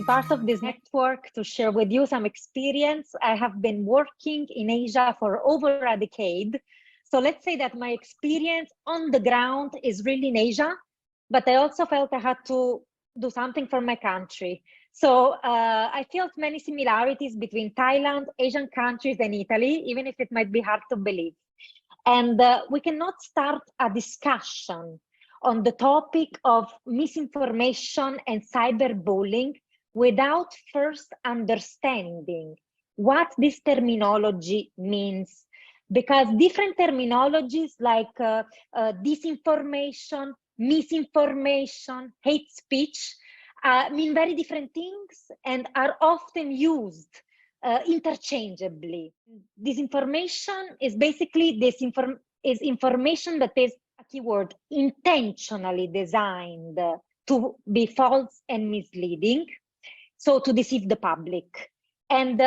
part of this network to share with you some experience. I have been working in Asia for over a decade. So let's say that my experience on the ground is really in Asia, but I also felt I had to do something for my country. So I felt many similarities between Thailand, Asian countries, and Italy, even if it might be hard to believe. And we cannot start a discussion on the topic of misinformation and cyberbullying without first understanding what this terminology means. Because different terminologies like disinformation, misinformation, hate speech mean very different things and are often used interchangeably. Disinformation is basically information that is a keyword intentionally designed to be false and misleading, so to deceive the public. And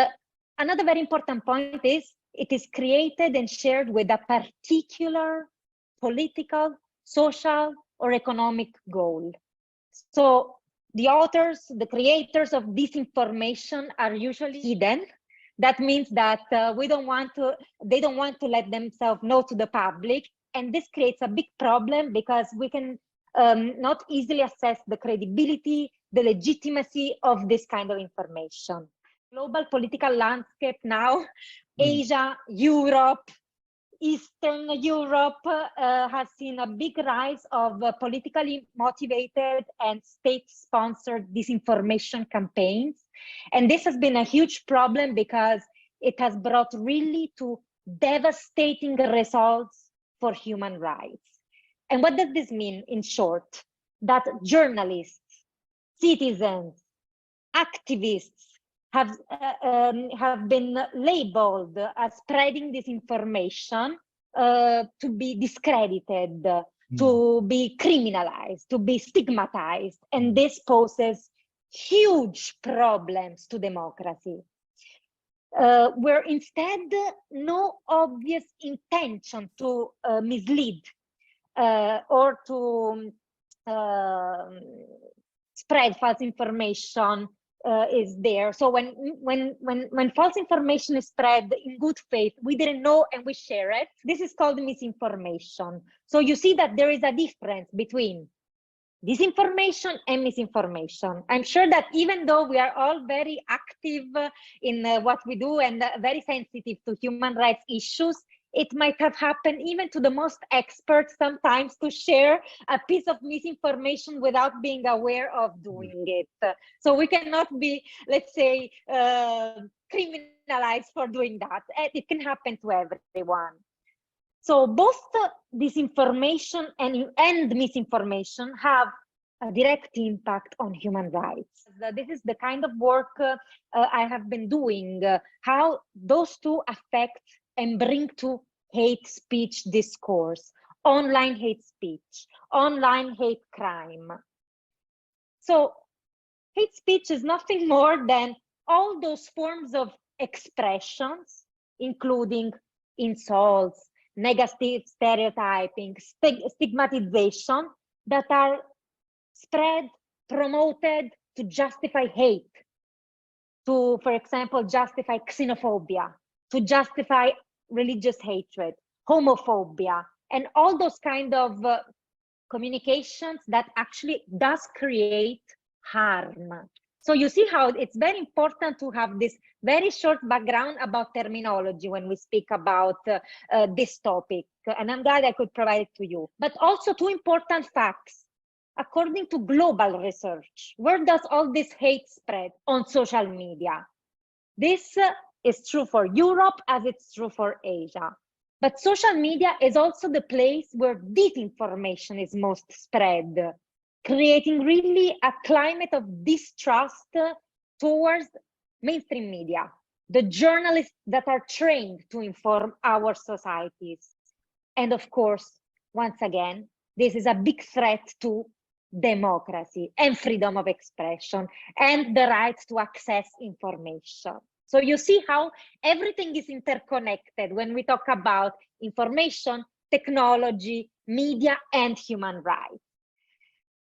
another very important point is it is created and shared with a particular political, social, or economic goal. So the authors, the creators of disinformation are usually hidden. That means that they don't want to let themselves know to the public. And this creates a big problem because we can not easily assess the credibility, the legitimacy of this kind of information. Global political landscape now, Asia, Europe, Eastern Europe has seen a big rise of politically motivated and state-sponsored disinformation campaigns. And this has been a huge problem because it has brought really to devastating results for human rights. And what does this mean in short? That journalists, citizens, activists have been labeled as spreading disinformation to be discredited, to be criminalized, to be stigmatized. And this poses huge problems to democracy. Where instead no obvious intention to mislead or to spread false information is there. So when false information is spread in good faith, we didn't know and we share it, this is called misinformation. So you see that there is a difference between disinformation and misinformation. I'm sure that even though we are all very active in what we do and very sensitive to human rights issues, it might have happened even to the most experts sometimes to share a piece of misinformation without being aware of doing it. So we cannot be, let's say, criminalized for doing that. It can happen to everyone. So both disinformation and misinformation have a direct impact on human rights. This is the kind of work I have been doing, how those two affect and bring to hate speech discourse, online hate speech, online hate crime. So hate speech is nothing more than all those forms of expressions, including insults, negative stereotyping, stigmatization, that are spread, promoted to justify hate, to, for example, justify xenophobia, to justify religious hatred, homophobia, and all those kind of communications that actually does create harm. So you see how it's very important to have this very short background about terminology when we speak about this topic. And I'm glad I could provide it to you. But also two important facts. According to global research, where does all this hate spread? On social media. This is true for Europe as it's true for Asia. But social media is also the place where disinformation is most spread, creating really a climate of distrust towards mainstream media, the journalists that are trained to inform our societies. And of course, once again, this is a big threat to democracy and freedom of expression and the right to access information. So you see how everything is interconnected when we talk about information, technology, media, and human rights.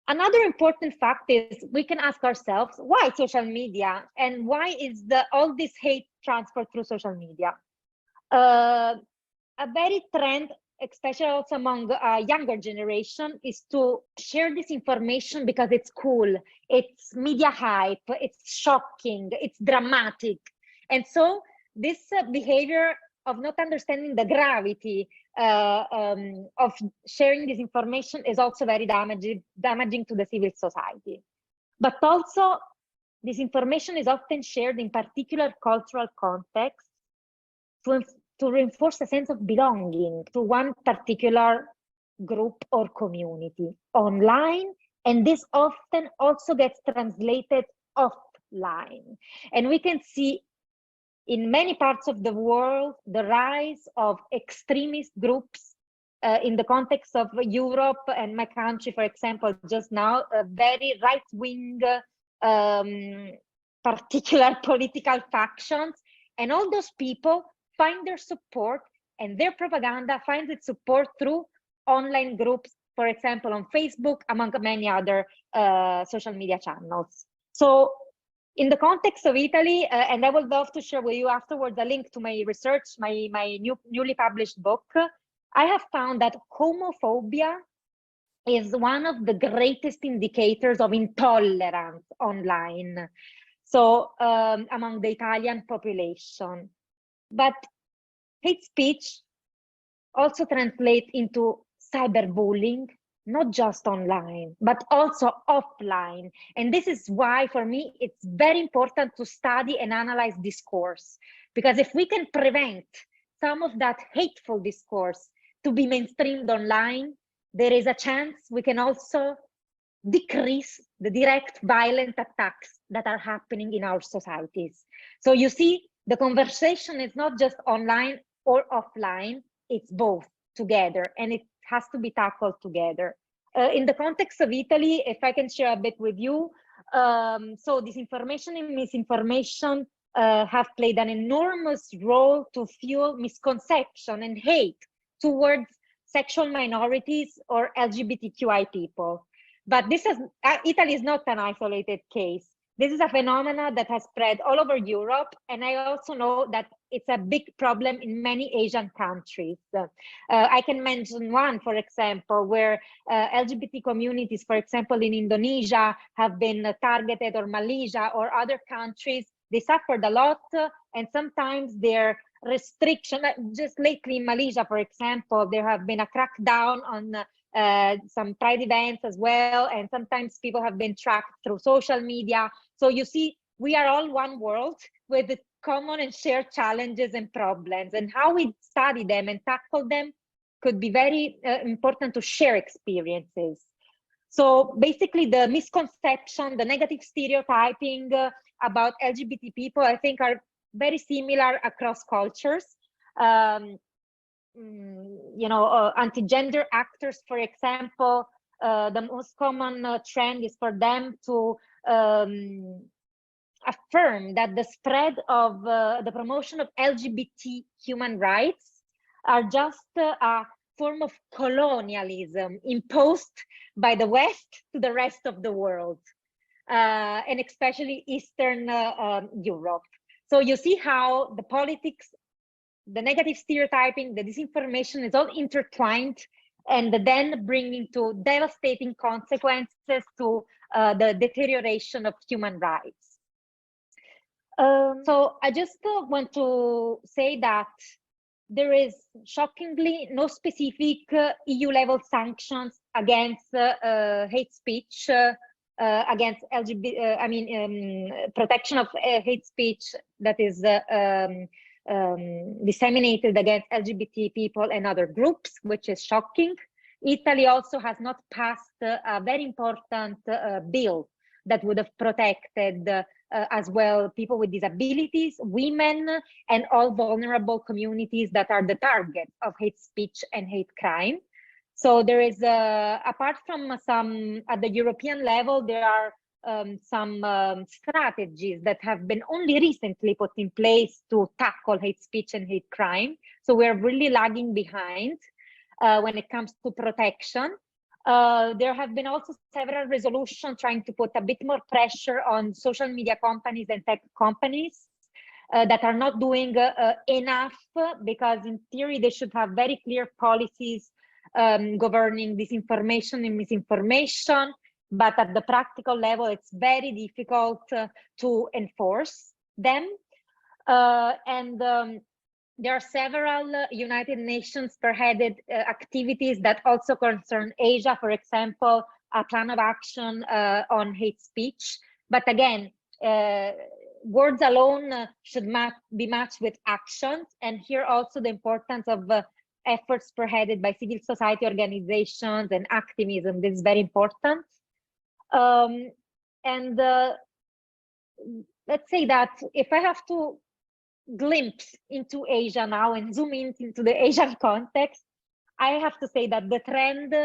Another important fact is we can ask ourselves, why social media, and why is all this hate transferred through social media? A very trend, especially also among younger generation, is to share this information because it's cool, it's media hype, it's shocking, it's dramatic. And so this behavior of not understanding the gravity of sharing this information is also very damaging to the civil society. But also, this information is often shared in particular cultural contexts to reinforce a sense of belonging to one particular group or community online, and this often also gets translated offline. And we can see in many parts of the world the rise of extremist groups in the context of Europe and my country, for example, just now, very right-wing particular political factions, and all those people find their support, and their propaganda finds its support through online groups, for example, on Facebook, among many other social media channels. So in the context of Italy, and I would love to share with you afterwards a link to my research, my newly published book, I have found that homophobia is one of the greatest indicators of intolerance online, so among the Italian population. But hate speech also translates into cyberbullying, not just online, but also offline. And this is why, for me, it's very important to study and analyze discourse. Because if we can prevent some of that hateful discourse to be mainstreamed online, there is a chance we can also decrease the direct violent attacks that are happening in our societies. So you see, the conversation is not just online or offline, it's both together, and it has to be tackled together. In the context of Italy, if I can share a bit with you, so disinformation and misinformation have played an enormous role to fuel misconception and hate towards sexual minorities or LGBTQI people. But this is, Italy is not an isolated case. This is a phenomenon that has spread all over Europe, and I also know that it's a big problem in many Asian countries. I can mention one, for example, where LGBT communities, for example, in Indonesia, have been targeted, or Malaysia or other countries. They suffered a lot, and sometimes their restriction, just lately in Malaysia, for example, there have been a crackdown on some pride events as well, and sometimes people have been tracked through social media. So you see, we are all one world with common and shared challenges and problems, and how we study them and tackle them could be very important to share experiences. So basically, the misconception, the negative stereotyping about LGBT people, I think, are very similar across cultures. You know, anti-gender actors, for example, the most common trend is for them to affirm that the spread of the promotion of LGBT human rights are just a form of colonialism imposed by the West to the rest of the world, and especially Eastern Europe. So you see how the politics, the negative stereotyping, the disinformation is all intertwined, and then bringing to devastating consequences to the deterioration of human rights. So I just want to say that there is shockingly no specific EU-level sanctions against hate speech, against LGBT, protection of hate speech that is disseminated against LGBT people and other groups, which is shocking. Italy also has not passed a very important bill that would have protected as well people with disabilities, women, and all vulnerable communities that are the target of hate speech and hate crime. So there is, apart from some at the European level, there are some strategies that have been only recently put in place to tackle hate speech and hate crime. So we're really lagging behind when it comes to protection. There have been also several resolutions trying to put a bit more pressure on social media companies and tech companies that are not doing enough, because in theory they should have very clear policies governing disinformation and misinformation, but at the practical level it's very difficult to enforce them. There are several United Nations spearheaded activities that also concern Asia, for example, a plan of action on hate speech. But again, words alone should be matched with actions. And here also the importance of efforts spearheaded by civil society organizations and activism. This is very important. Let's say that if I have to glimpse into Asia now and zoom into the Asian context, I have to say that the trend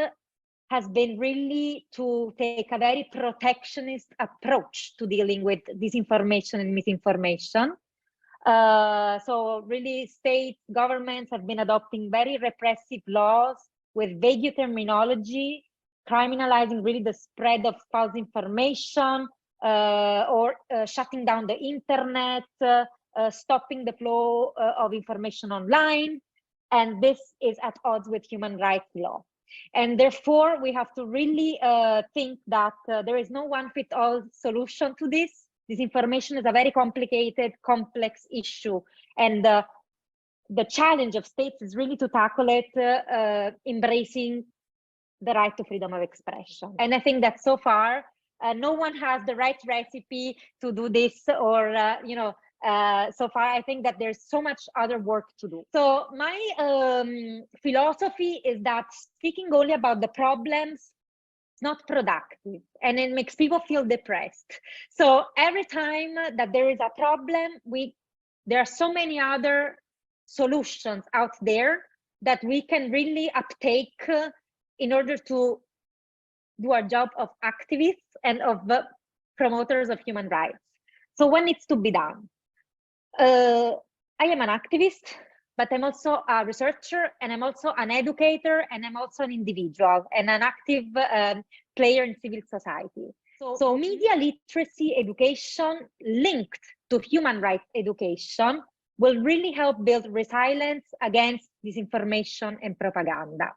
has been really to take a very protectionist approach to dealing with disinformation and misinformation. So really states, governments have been adopting very repressive laws with vague terminology, criminalizing really the spread of false information, or shutting down the internet, stopping the flow of information online. And this is at odds with human rights law. And therefore, we have to really think that there is no one-fit-all solution to this. Disinformation is a very complicated, complex issue. And the challenge of states is really to tackle it, embracing the right to freedom of expression. And I think that so far, no one has the right recipe to do this, or, so far, I think that there's so much other work to do. So my philosophy is that speaking only about the problems is not productive, and it makes people feel depressed. So every time that there is a problem, there are so many other solutions out there that we can really uptake in order to do our job of activists and of promoters of human rights. So what needs to be done? I am an activist, but I'm also a researcher, and I'm also an educator, and I'm also an individual and an active player in civil society. So media literacy education linked to human rights education will really help build resilience against disinformation and propaganda.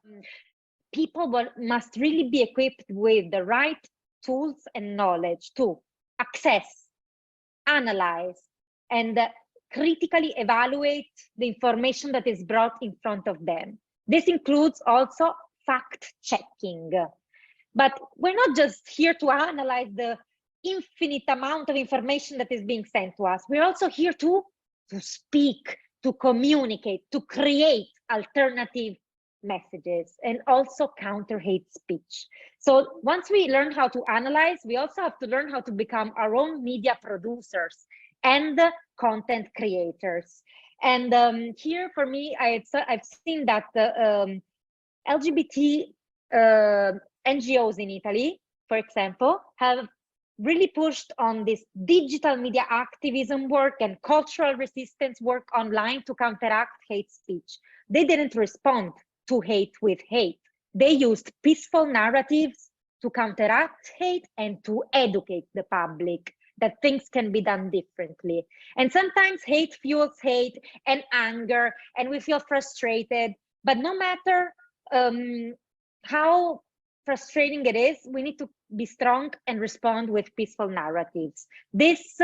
People must really be equipped with the right tools and knowledge to access, analyze, and critically evaluate the information that is brought in front of them. This includes also fact-checking. But we're not just here to analyze the infinite amount of information that is being sent to us. We're also here to speak, to communicate, to create alternative messages, and also counter hate speech. So once we learn how to analyze, we also have to learn how to become our own media producers and content creators. And here, for me, I've seen that the LGBT NGOs in Italy, for example, have really pushed on this digital media activism work and cultural resistance work online to counteract hate speech. They didn't respond to hate with hate. They used peaceful narratives to counteract hate and to educate the public that things can be done differently. And sometimes hate fuels hate and anger, and we feel frustrated. But no matter how frustrating it is, we need to be strong and respond with peaceful narratives. This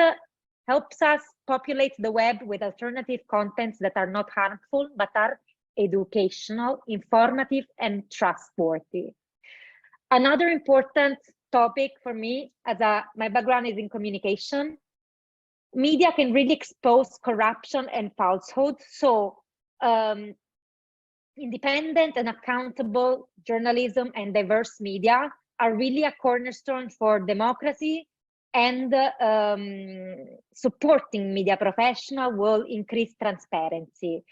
helps us populate the web with alternative contents that are not harmful, but are educational, informative, and trustworthy. Another important topic for me, as my background is in communication, media can really expose corruption and falsehood. So independent and accountable journalism and diverse media are really a cornerstone for democracy, and supporting media professionals will increase transparency.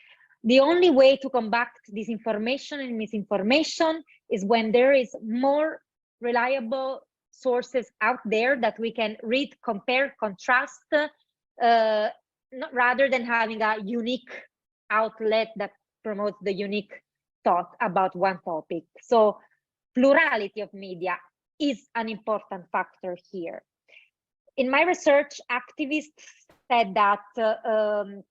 The only way to combat disinformation and misinformation is when there is more reliable sources out there that we can read, compare, contrast, rather than having a unique outlet that promotes the unique thought about one topic. So plurality of media is an important factor here. In my research, activists said that the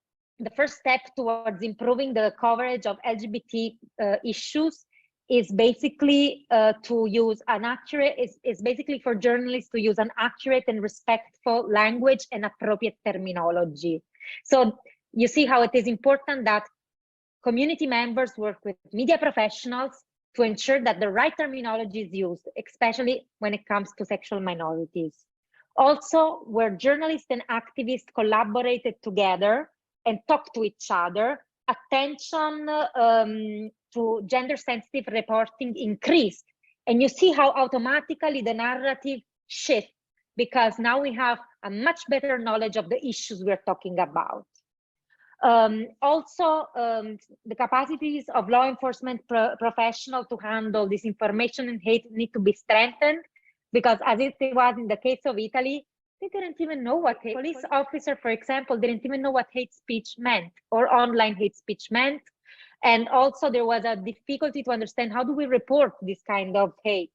first step towards improving the coverage of LGBT issues is basically to use an accurate, is basically for journalists to use an accurate and respectful language and appropriate terminology. So you see how it is important that community members work with media professionals to ensure that the right terminology is used, especially when it comes to sexual minorities. Also, where journalists and activists collaborated together and talked to each other, attention to gender-sensitive reporting increased. And you see how automatically the narrative shifts, because now we have a much better knowledge of the issues we're talking about. Also, the capacities of law enforcement professionals to handle disinformation and hate need to be strengthened, because as it was in the case of Italy, they didn't even know what hate. Police officer, for example, didn't even know what hate speech meant or online hate speech meant. And also there was a difficulty to understand how do we report this kind of hate.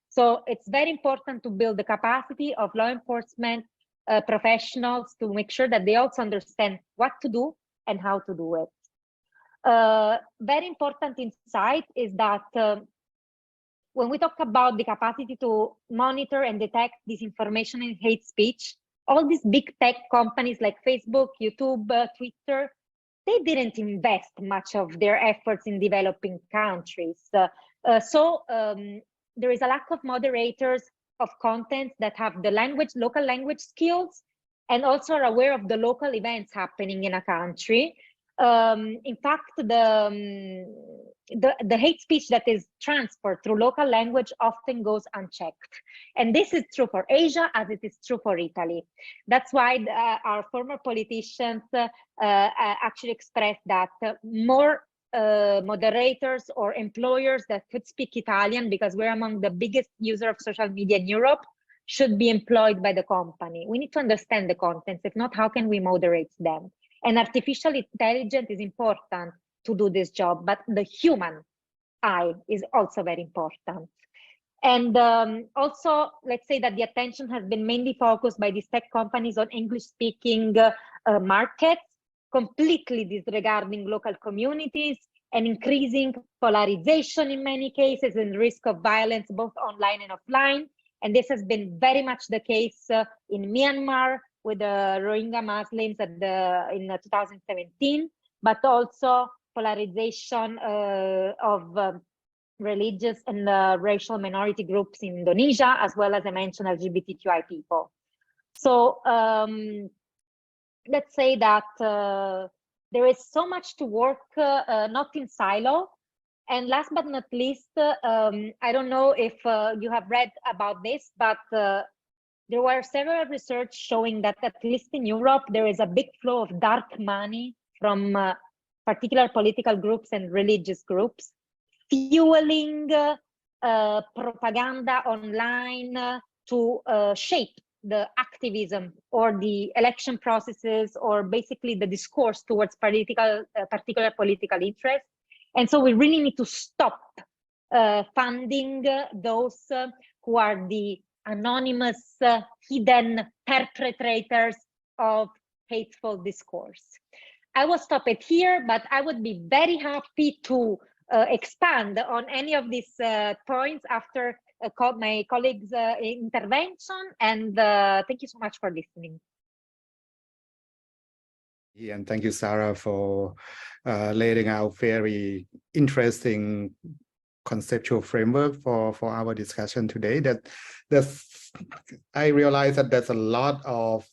So it's very important to build the capacity of law enforcement professionals to make sure that they also understand what to do and how to do it. Very important insight is that when we talk about the capacity to monitor and detect disinformation and hate speech, all these big tech companies like Facebook, YouTube, Twitter, they didn't invest much of their efforts in developing countries. So there is a lack of moderators of content that have the local language skills and also are aware of the local events happening in a country. In fact, the hate speech that is transferred through local language often goes unchecked. And this is true for Asia as it is true for Italy. That's why our former politicians actually expressed that more moderators or employers that could speak Italian, because we're among the biggest users of social media in Europe, should be employed by the company. We need to understand the contents. If not, how can we moderate them? And artificial intelligence is important to do this job, but the human eye is also very important. And also, let's say that the attention has been mainly focused by these tech companies on English-speaking markets, completely disregarding local communities and increasing polarization in many cases and risk of violence both online and offline. And this has been very much the case in Myanmar with the Rohingya Muslims in 2017, but also polarization of religious and racial minority groups in Indonesia, as well as I mentioned LGBTQI people. So let's say that there is so much to work, not in silo. And last but not least, I don't know if you have read about this, but there were several research showing that at least in Europe, there is a big flow of dark money from particular political groups and religious groups, fueling propaganda online to shape the activism or the election processes, or basically the discourse towards particular political interests. And so we really need to stop funding those who are the anonymous, hidden perpetrators of hateful discourse. I will stop it here, but I would be very happy to expand on any of these points after my colleagues' intervention. And thank you so much for listening. And thank you, Sara, for laying out very interesting conceptual framework for our discussion today. I realize that there's a lot of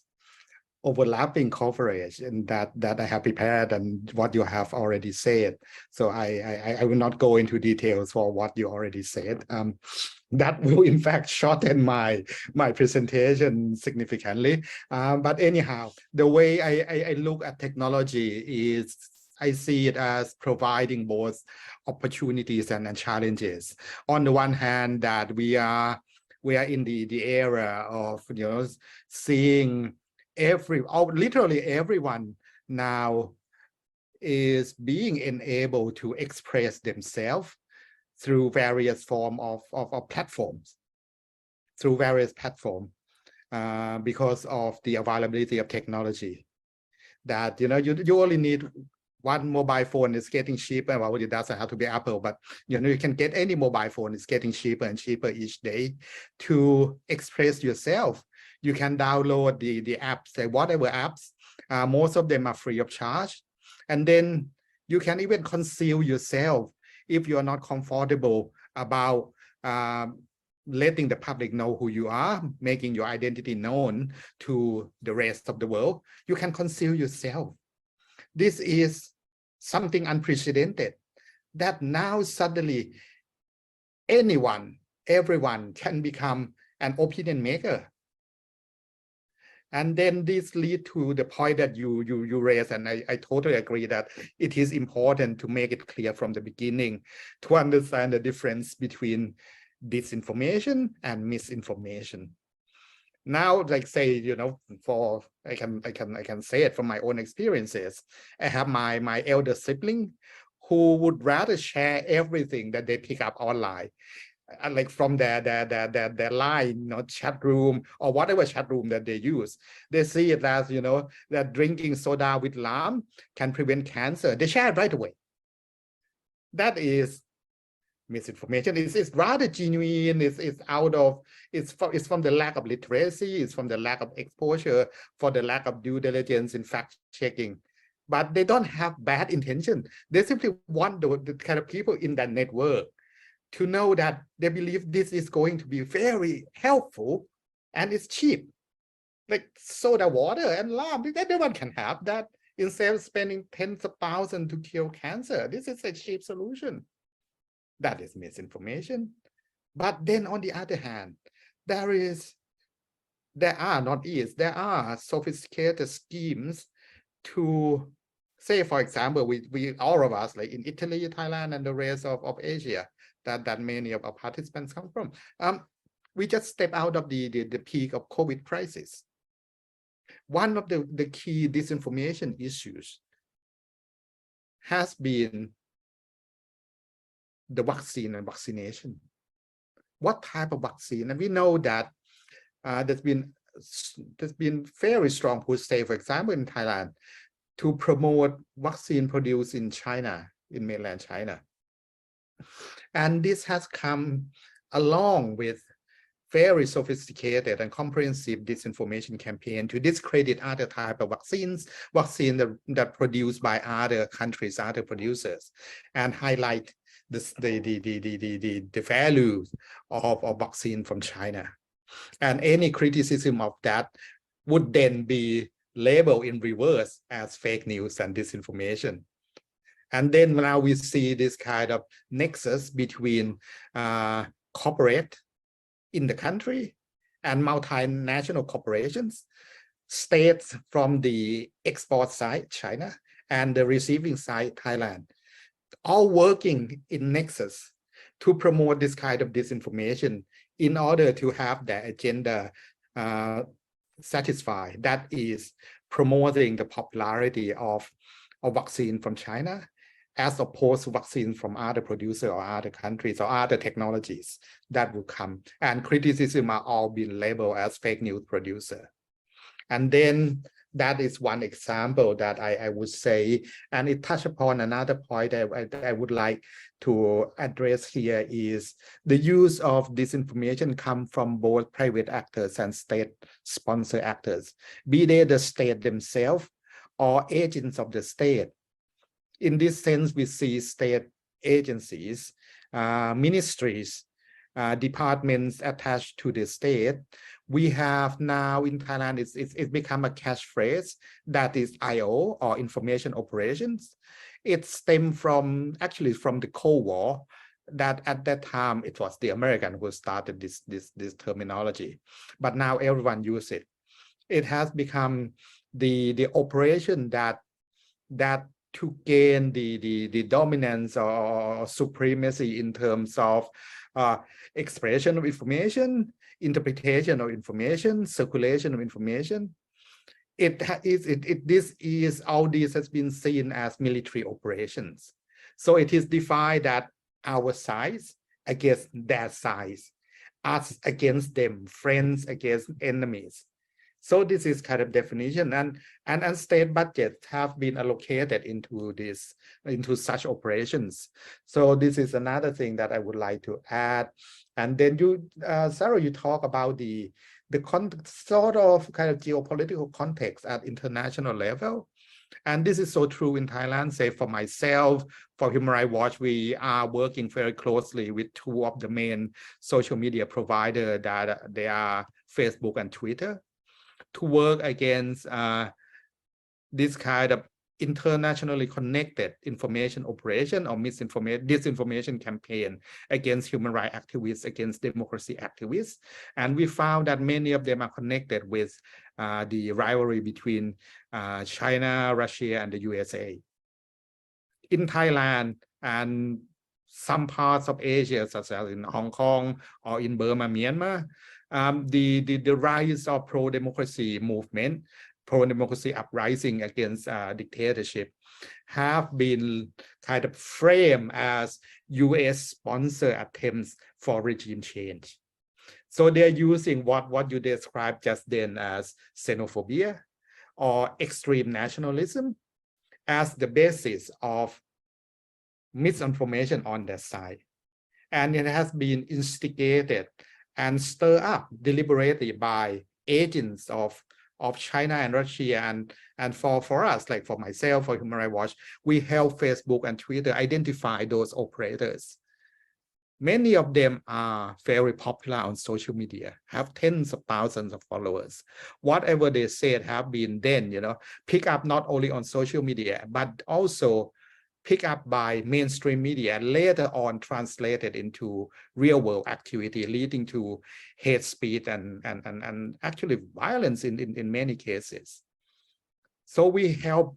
overlapping coverage and that I have prepared and what you have already said. So I will not go into details for what you already said. That will in fact shorten my presentation significantly. But anyhow, the way I look at technology is I see it as providing both opportunities and challenges. On the one hand, that we are in the era of seeing literally everyone now is being enabled to express themselves through various form of platforms, through various platforms, because of the availability of technology. That you only need one mobile phone. Is getting cheaper. Well, it doesn't have to be Apple, but you can get any mobile phone. It's getting cheaper and cheaper each day to express yourself. You can download the apps, whatever apps. Most of them are free of charge, and then you can even conceal yourself if you are not comfortable about letting the public know who you are, making your identity known to the rest of the world. You can conceal yourself. This is something unprecedented, that now suddenly everyone can become an opinion maker. And then this leads to the point that you raised, and I totally agree that it is important to make it clear from the beginning to understand the difference between disinformation and misinformation. Now, like say, I can say it from my own experiences. I have my elder sibling who would rather share everything that they pick up online, like from their line, chat room or whatever chat room that they use. They see it as, that drinking soda with lime can prevent cancer. They share it right away. That is misinformation. It's rather genuine. It's from the lack of literacy. It's from the lack of exposure, for the lack of due diligence in fact checking. But they don't have bad intention. They simply want the kind of people in that network to know that they believe this is going to be very helpful and it's cheap. Like soda water and lime, everyone can have that instead of spending tens of thousands to cure cancer. This is a cheap solution. That is misinformation. But then on the other hand, there are sophisticated schemes to say, for example, we all of us, like in Italy, Thailand, and the rest of Asia, that many of our participants come from. We just step out of the peak of COVID crisis. One of the key disinformation issues has been the vaccine and vaccination. What type of vaccine? And we know that there's been very strong push, say, for example, in Thailand, to promote vaccine produced in China, in mainland China. And this has come along with very sophisticated and comprehensive disinformation campaign to discredit other type of vaccines that produced by other countries, other producers, and highlight the values of vaccine from China. And any criticism of that would then be labeled in reverse as fake news and disinformation. And then now we see this kind of nexus between corporate in the country and multinational corporations, states from the export side, China, and the receiving side, Thailand, all working in nexus to promote this kind of disinformation in order to have their agenda satisfied. That is promoting the popularity of vaccine from China, as opposed to vaccines from other producers or other countries or other technologies that will come. And criticism are all being labeled as fake news producer. And then that is one example that I would say, and it touched upon another point I would like to address here is the use of disinformation come from both private actors and state-sponsored actors, be they the state themselves or agents of the state. In this sense, we see state agencies, ministries, departments attached to the state. We have now in Thailand, it's become a catchphrase that is IO, or information operations. It stemmed from the Cold War, that at that time it was the American who started this terminology, but now everyone uses it. It has become the operation that to gain the dominance or supremacy in terms of expression of information, interpretation of information, circulation of information. All this has been seen as military operations. So it is defined that our sides against their sides, us against them, friends against enemies. So this is kind of definition, and state budgets have been allocated into such operations. So this is another thing that I would like to add. And then you, Sarah, you talk about the sort of kind of geopolitical context at international level. And this is so true in Thailand. Say for myself, for Human Rights Watch, we are working very closely with two of the main social media providers that they are Facebook and Twitter, to work against this kind of internationally connected information operation or disinformation campaign against human rights activists, against democracy activists. And we found that many of them are connected with the rivalry between China, Russia, and the USA. In Thailand and some parts of Asia, such as in Hong Kong or in Burma, Myanmar, the rise of pro-democracy movement, pro-democracy uprising against dictatorship, have been kind of framed as US-sponsored attempts for regime change. So they're using what you described just then as xenophobia or extreme nationalism as the basis of misinformation on their side. And it has been instigated and stirred up deliberately by agents of China and Russia. And for us, like for myself, for Human Rights Watch, we help Facebook and Twitter identify those operators. Many of them are very popular on social media, have tens of thousands of followers. Whatever they said have been then, pick up not only on social media, but also picked up by mainstream media, and later on translated into real world activity, leading to hate speech and actually violence in many cases. So we help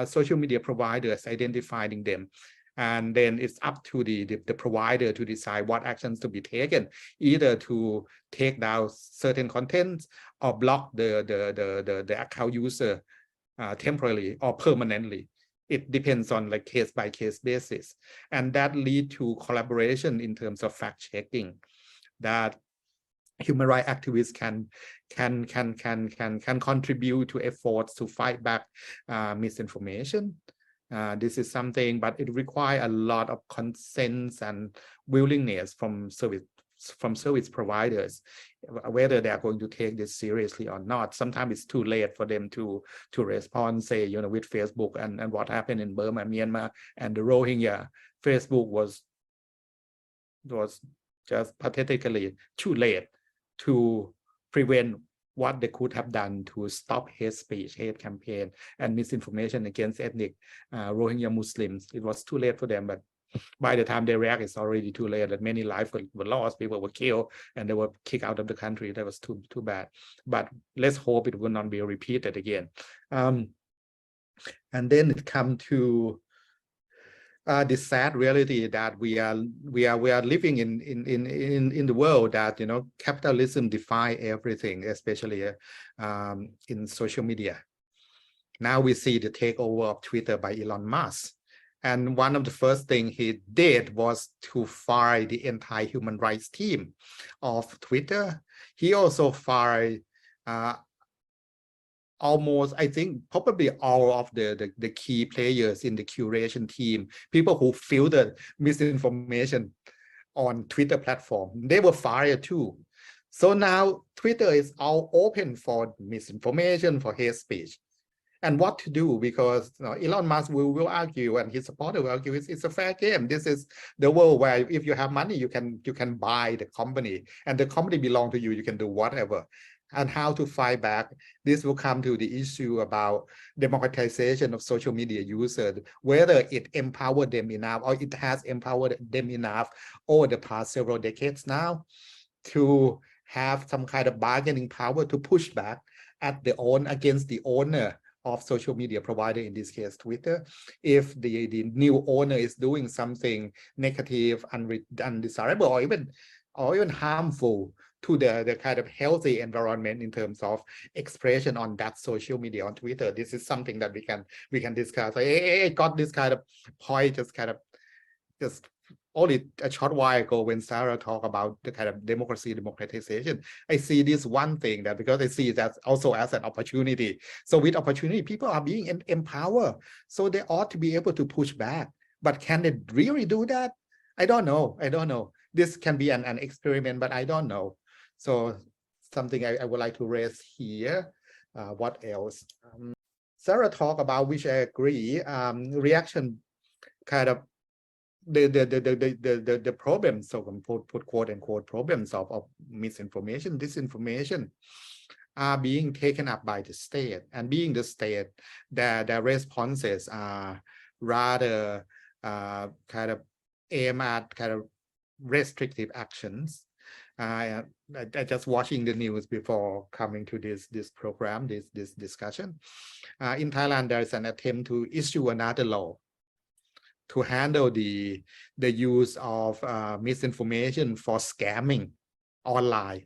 social media providers identifying them. And then it's up to the provider to decide what actions to be taken, either to take down certain content or block the account user temporarily or permanently. It depends on like case by case basis, and that lead to collaboration in terms of fact checking, that human rights activists can contribute to efforts to fight back misinformation. This is something, but it requires a lot of consent and willingness from service providers, whether they are going to take this seriously or not. Sometimes it's too late for them to respond, say, with Facebook and what happened in Burma, Myanmar, and the Rohingya. Facebook was just pathetically too late to prevent what they could have done to stop hate speech, hate campaign, and misinformation against ethnic Rohingya Muslims. It was too late for them, but by the time they react, it's already too late, that many lives were lost, people were killed, and they were kicked out of the country. That was too bad. But let's hope it will not be repeated again. And then it comes to this sad reality that we are living in the world that capitalism defines everything, especially in social media. Now we see the takeover of Twitter by Elon Musk. And one of the first things he did was to fire the entire human rights team of Twitter. He also fired almost, I think, probably all of the key players in the curation team, people who filtered misinformation on Twitter platform. They were fired too. So now Twitter is all open for misinformation, for hate speech. And what to do, because Elon Musk will argue, and his supporter will argue, it's a fair game. This is the world where if you have money, you can buy the company, and the company belongs to you. You can do whatever. And how to fight back. This will come to the issue about democratization of social media users, whether it empowered them enough, or it has empowered them enough over the past several decades now to have some kind of bargaining power to push back against the owner of social media provider, in this case Twitter, if the new owner is doing something negative, undesirable, or even harmful to the kind of healthy environment in terms of expression on that social media, on Twitter. This is something that we can discuss. I got this kind of point, just kind of just only a short while ago when Sarah talked about the kind of democratization, I see this one thing that because I see that also as an opportunity. So with opportunity, people are being empowered. So they ought to be able to push back. But can they really do that? I don't know. I don't know. This can be an experiment, but I don't know. So something I would like to raise here. What else? Sarah talked about, which I agree, reaction kind of the problems, so put quote unquote problems of misinformation, disinformation are being taken up by the state, and being the state, their responses are rather kind of aim at kind of restrictive actions. I just watching the news before coming to this program, this discussion. In Thailand, there is an attempt to issue another law to handle the use of misinformation for scamming online.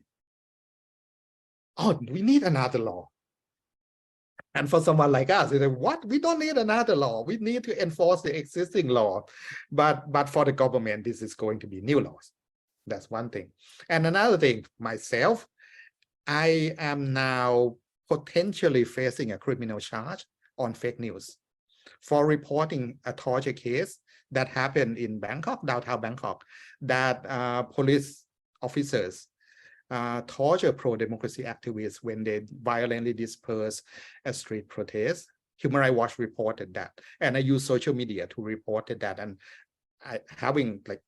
Oh, we need another law. And for someone like us, it's like, what? We don't need another law. We need to enforce the existing law. But for the government, this is going to be new laws. That's one thing. And another thing, myself, I am now potentially facing a criminal charge on fake news for reporting a torture case that happened in Bangkok, downtown Bangkok, that police officers torture pro-democracy activists when they violently disperse a street protest. Human Rights Watch reported that, and I use social media to report that, and having like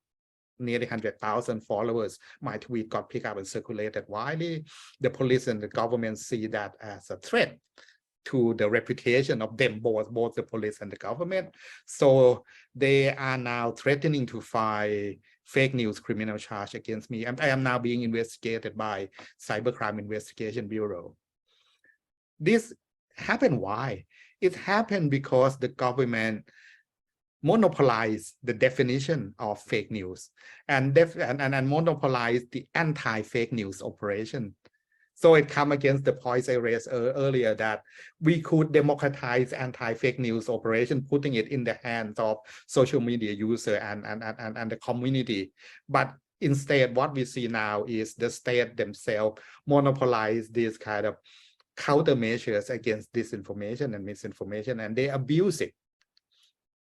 nearly 100,000 followers, my tweet got picked up and circulated widely. The police and the government see that as a threat to the reputation of them, both the police and the government. So they are now threatening to file fake news criminal charge against me. And I am now being investigated by Cybercrime Investigation Bureau. This happened why? It happened because the government monopolize the definition of fake news and monopolize the anti-fake news operation. So it comes against the points I raised earlier that we could democratize anti-fake news operation, putting it in the hands of social media user and the community. But instead, what we see now is the state themselves monopolize these kind of countermeasures against disinformation and misinformation, and they abuse it.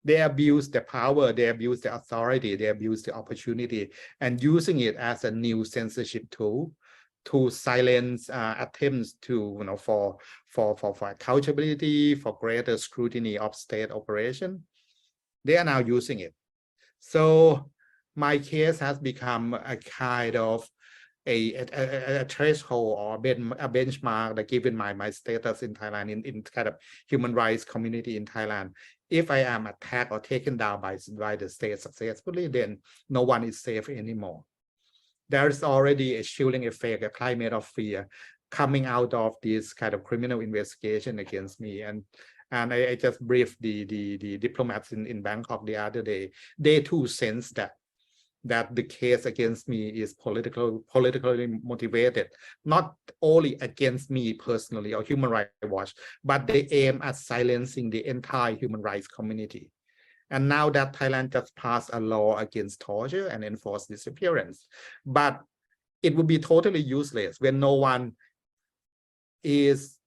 They abuse the power, they abuse the authority, they abuse the opportunity, and using it as a new censorship tool to silence attempts to, for accountability, for greater scrutiny of state operation. They are now using it. So my case has become a kind of a threshold or a benchmark that given my status in Thailand, in kind of human rights community in Thailand. If I am attacked or taken down by the state successfully, then no one is safe anymore. There's already a chilling effect, a climate of fear coming out of this kind of criminal investigation against me. And I just briefed the diplomats in Bangkok the other day. They too sense that the case against me is politically motivated, not only against me personally or Human Rights Watch, but they aim at silencing the entire human rights community. And now that Thailand just passed a law against torture and enforced disappearance, but it would be totally useless when no one is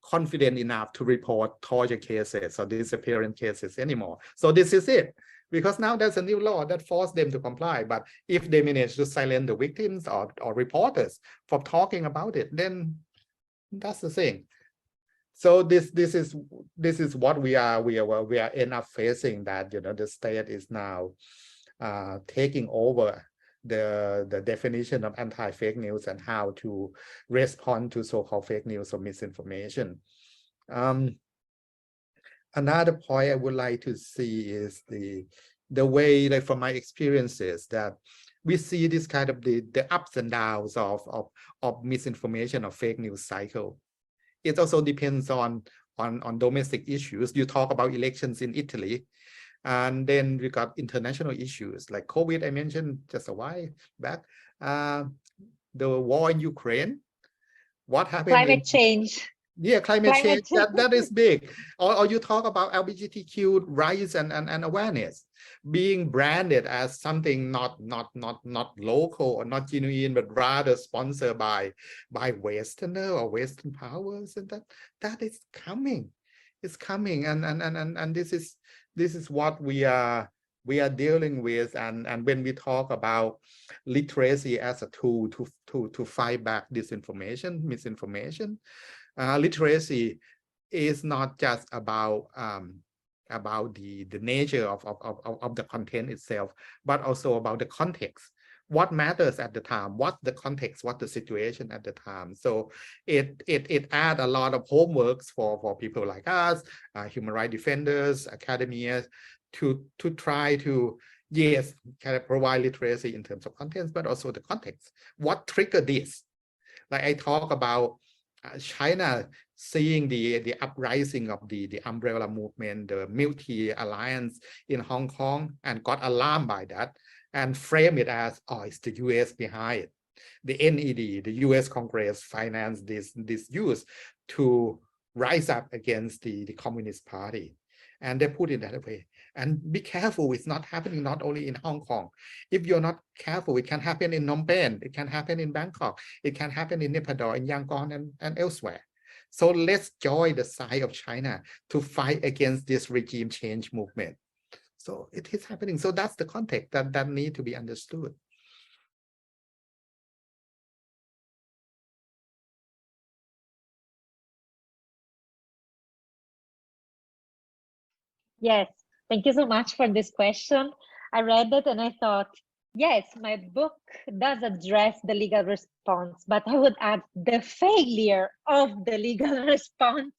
confident enough to report torture cases or disappearance cases anymore. So this is it. Because now there's a new law that forces them to comply. But if they manage to silence the victims or reporters from talking about it, then that's the thing. So this is what we are end up facing, that the state is now taking over the definition of anti-fake news and how to respond to so-called fake news or misinformation. Another point I would like to see is the way, like from my experiences, that we see this kind of the ups and downs of misinformation or fake news cycle. It also depends on domestic issues. You talk about elections in Italy, and then we got international issues like COVID, I mentioned just a while back, the war in Ukraine, what happened Climate change. Yeah, climate change, that is big. Or you talk about LGBTQ rights and awareness. being branded as something not local or not genuine, but rather sponsored by Westerner or Western powers, and that is coming. It's coming, and this is what we are dealing with. And when we talk about literacy as a tool to fight back disinformation, misinformation, literacy is not just about the nature of the content itself, but also about the context. What matters at the time, what the context, what the situation at the time. So it adds a lot of homeworks for people like us, human rights defenders, academia, to try to, yes, kind of provide literacy in terms of contents, but also the context. What triggered this? Like I talk about China seeing the uprising of the umbrella movement, the multi-alliance in Hong Kong, and got alarmed by that and frame it as, oh, it's the US behind it. The NED, the US Congress, financed this use to rise up against the Communist Party. And they put it that way. And be careful, it's not happening not only in Hong Kong. If you're not careful, it can happen in Phnom Penh, it can happen in Bangkok, it can happen in Naypyidaw, in Yangon, and elsewhere. So let's join the side of China to fight against this regime change movement. So it is happening. So that's the context that need to be understood. Yes, thank you so much for this question. I read it and I thought, yes, my book does address the legal response, but I would add the failure of the legal response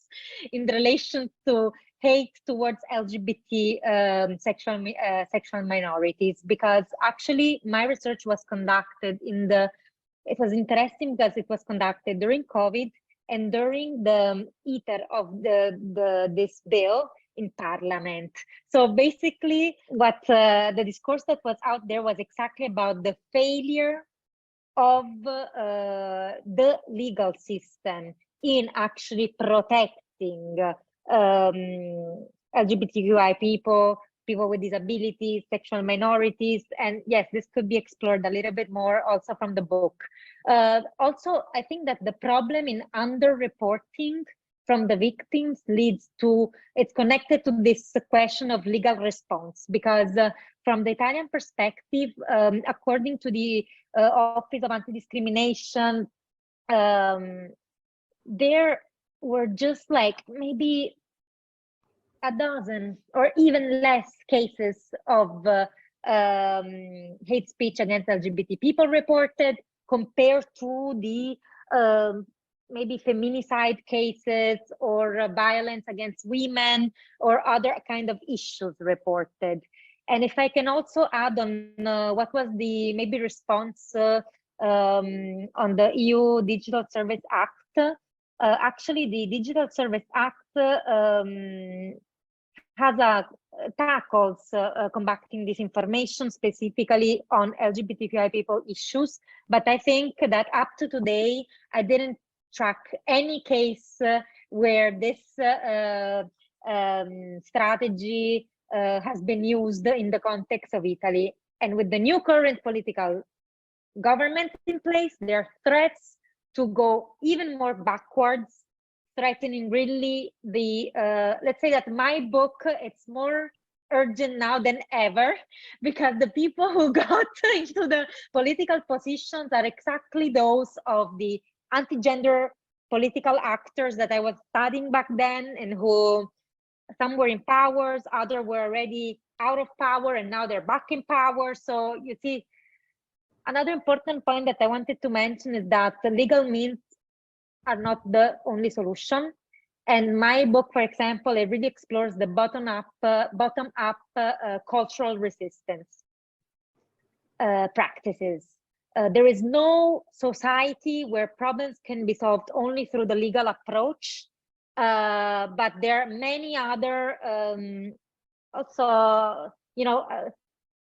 in relation to hate towards LGBT sexual minorities, because actually my research was conducted it was interesting because it was conducted during COVID and during the ether of this bill in Parliament. So basically what the discourse that was out there was exactly about the failure of the legal system in actually protecting LGBTQI people with disabilities, sexual minorities. And yes, this could be explored a little bit more also from the book. Also, I think that the problem in underreporting from the victims it's connected to this question of legal response, because from the Italian perspective, according to the Office of Anti-Discrimination, there were just like maybe a dozen or even less cases of hate speech against LGBT people reported compared to the maybe feminicide cases or violence against women or other kind of issues reported. And if I can also add on what was the maybe response on the EU Digital Service Act. Actually, the Digital Service Act has tackles combating disinformation specifically on LGBTQI people issues. But I think that up to today, I didn't track any case where this strategy has been used in the context of Italy. And with the new current political government in place, there are threats to go even more backwards, threatening really the, let's say that my book, it's more urgent now than ever, because the people who got into the political positions are exactly those of the anti-gender political actors that I was studying back then, and who some were in powers, others were already out of power, and now they're back in power. So you see, another important point that I wanted to mention is that the legal means are not the only solution. And my book, for example, it really explores the bottom-up cultural resistance practices. There is no society where problems can be solved only through the legal approach, but there are many other also,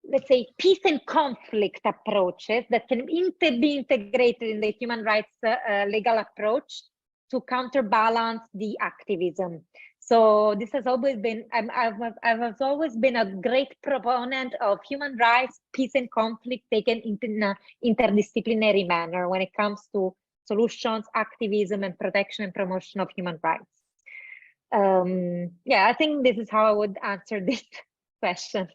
let's say, peace and conflict approaches that can be integrated in the human rights legal approach to counterbalance the activism. So this has always been, I've always been a great proponent of human rights, peace and conflict taken in an interdisciplinary manner when it comes to solutions, activism, and protection and promotion of human rights. Yeah, I think this is how I would answer this question.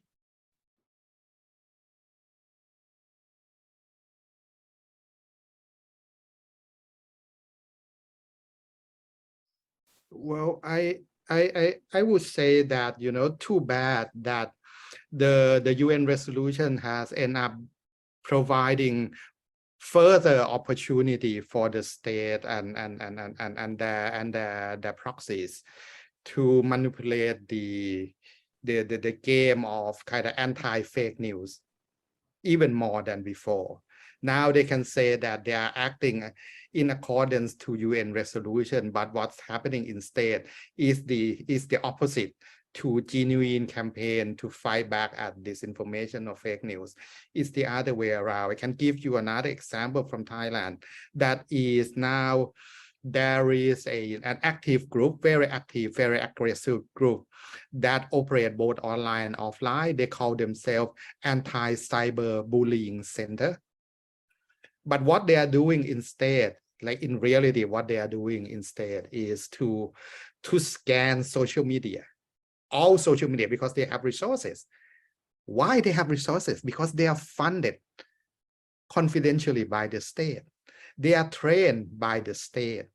Well, I would say that, you know, too bad that the UN resolution has ended up providing further opportunity for the state and their proxies to manipulate the game of kind of anti-fake news even more than before. Now they can say that they are acting in accordance to UN resolution, but what's happening instead is the opposite to genuine campaign to fight back at disinformation or fake news. It's the other way around. I can give you another example from Thailand that is now there is an active group, very active, very aggressive group that operate both online and offline. They call themselves anti-cyberbullying center. But what they are doing instead, like in reality, what they are doing instead is to scan social media, all social media, because they have resources. Why they have resources? Because they are funded confidentially by the state. They are trained by the state.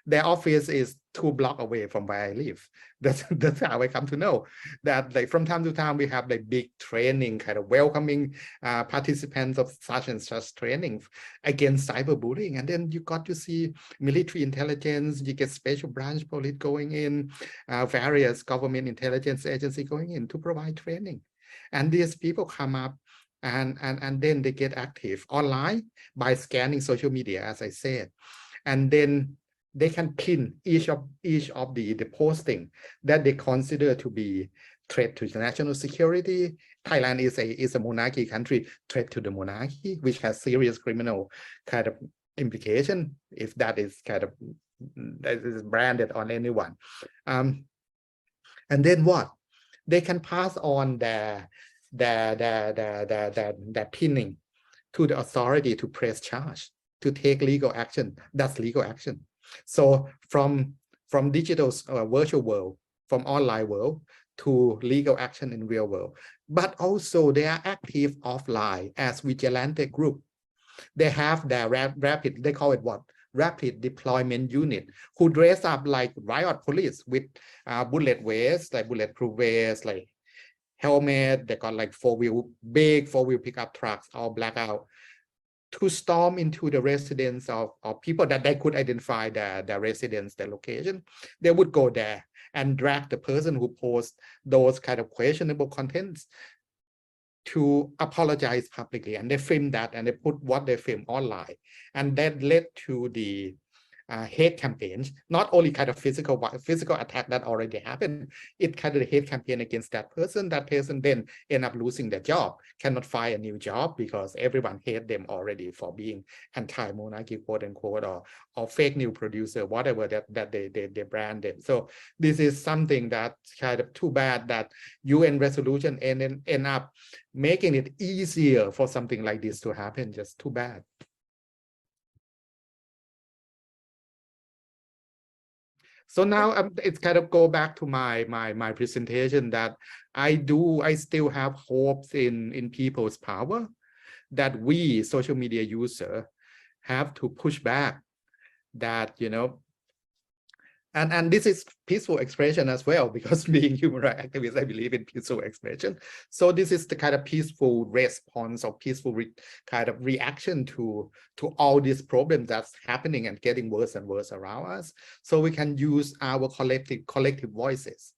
Their office is 2 blocks away from where I live. That's how I come to know that, like, from time to time we have like big training, kind of welcoming participants of such and such training against cyberbullying, and then you got to see military intelligence, you get special branch police going in, various government intelligence agency going in to provide training, and these people come up and then they get active online by scanning social media, as I said, and then they can pin each of the posting that they consider to be threat to national security. Thailand is a monarchy country, threat to the monarchy, which has serious criminal kind of implication if that is kind of that is branded on anyone. And then what? They can pass on their pinning to the authority to press charge, to take legal action. That's legal action. So from digital virtual world, from online world to legal action in real world, but also they are active offline as vigilante group. They have their rapid, they call it what? Rapid deployment unit, who dress up like riot police with bullet vests, like bulletproof vests, like helmet. They got like big four-wheel pickup trucks, all black out, to storm into the residence of people that they could identify their residence, their location. They would go there and drag the person who posts those kind of questionable contents to apologize publicly, and they film that and they put what they film online, and that led to the hate campaigns, not only kind of physical attack that already happened, it kind of the hate campaign against that person then end up losing their job, cannot find a new job because everyone hates them already for being anti-monarchy, quote unquote, or fake news producer, whatever that they brand them. So this is something that's kind of too bad that UN resolution end up making it easier for something like this to happen. Just too bad. So now it's kind of go back to my presentation that I still have hopes in people's power, that we social media user have to push back, that, you know, and this is peaceful expression as well, because being human rights activist, I believe in peaceful expression. So this is the kind of peaceful response or peaceful kind of reaction to all these problems that's happening and getting worse and worse around us. So we can use our collective voices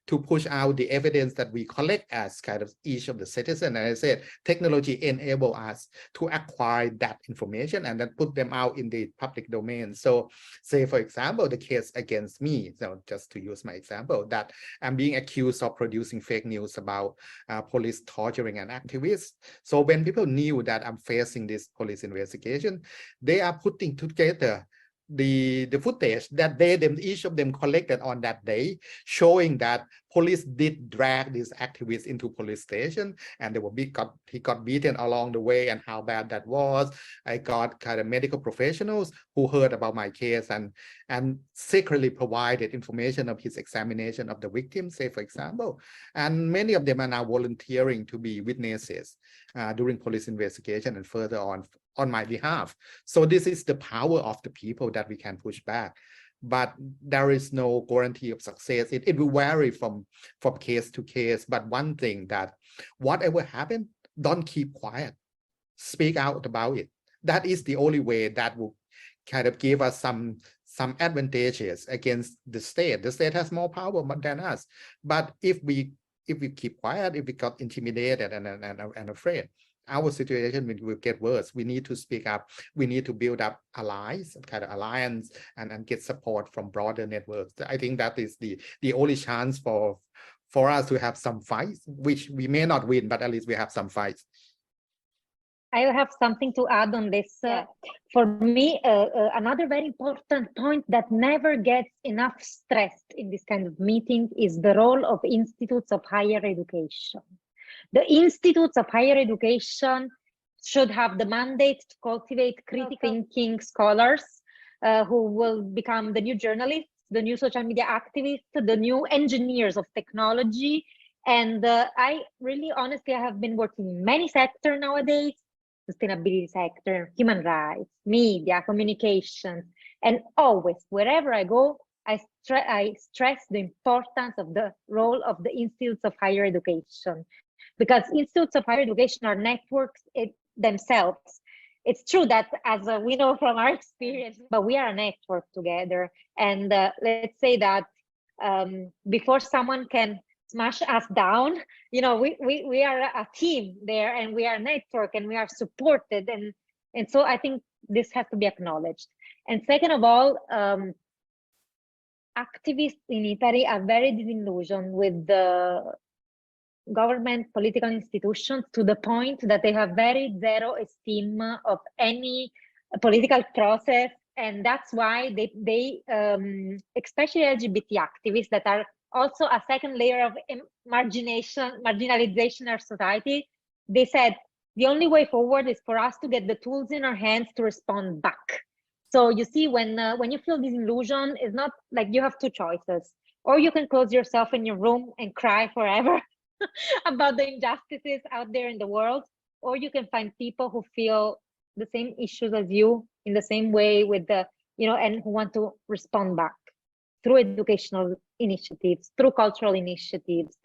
to push out the evidence that we collect as kind of each of the citizens. And I said, technology enable us to acquire that information and then put them out in the public domain. So say, for example, the case against me, so just to use my example, that I'm being accused of producing fake news about police torturing an activist. So when people knew that I'm facing this police investigation, they are putting together the footage that each of them collected on that day, showing that police did drag these activists into police station, and he got beaten along the way, and how bad that was. I got kind of medical professionals who heard about my case and secretly provided information of his examination of the victim, say for example, and many of them are now volunteering to be witnesses during police investigation and further on my behalf. So this is the power of the people that we can push back, but there is no guarantee of success. It will vary from case to case. But one thing, that whatever happened, don't keep quiet, speak out about it. That is the only way that will kind of give us some advantages against the state. The state has more power than us, but if we keep quiet, if we got intimidated and afraid, our situation will get worse. We need to speak up. We need to build up allies, kind of alliance, and get support from broader networks. I think that is the only chance for us to have some fights, which we may not win, but at least we have some fights. I have something to add on this. For me, another very important point that never gets enough stressed in this kind of meeting is the role of institutes of higher education. The institutes of higher education should have the mandate to cultivate critical thinking scholars who will become the new journalists, the new social media activists, the new engineers of technology. And I really, honestly, I have been working in many sectors nowadays: sustainability sector, human rights, media, communications, and always, wherever I go, I stress the importance of the role of the institutes of higher education, because institutes of higher education are networks themselves. It's true that, as we know from our experience, but we are a network together. And let's say that before someone can smash us down, you know, we are a team there, and we are a network, and we are supported, and so I think this has to be acknowledged. And second of all, activists in Italy are very disillusioned with the government, political institutions, to the point that they have very zero esteem of any political process. And that's why they especially LGBT activists, that are also a second layer of marginalization in our society, they said the only way forward is for us to get the tools in our hands to respond back. So you see, when you feel disillusion, it's not like you have two choices: or you can close yourself in your room and cry forever about the injustices out there in the world, or you can find people who feel the same issues as you in the same way, with the, you know, and who want to respond back through educational initiatives, through cultural initiatives.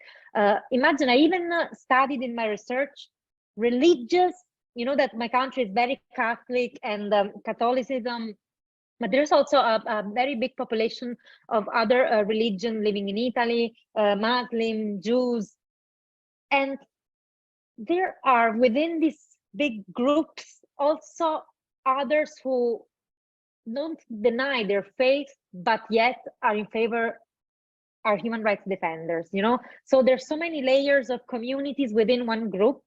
Imagine, I even studied in my research religious, you know, that my country is very Catholic, and Catholicism, but there's also a very big population of other religion living in Italy, Muslim, Jews. And there are, within these big groups, also others who don't deny their faith, but yet are in favor, are human rights defenders, you know? So there's so many layers of communities within one group,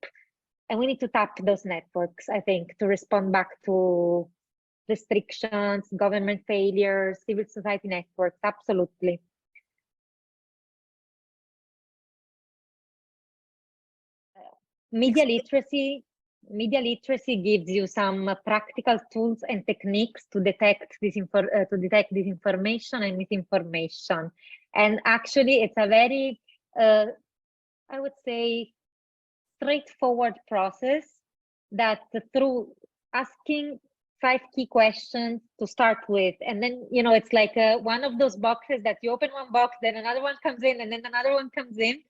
and we need to tap those networks, I think, to respond back to restrictions, government failures, civil society networks, absolutely. Media literacy gives you some practical tools and techniques to detect disinformation and misinformation. And actually, it's a very, I would say, straightforward process, that through asking 5 key questions to start with, and then, you know, it's like one of those boxes that you open one box, then another one comes in, and then another one comes in.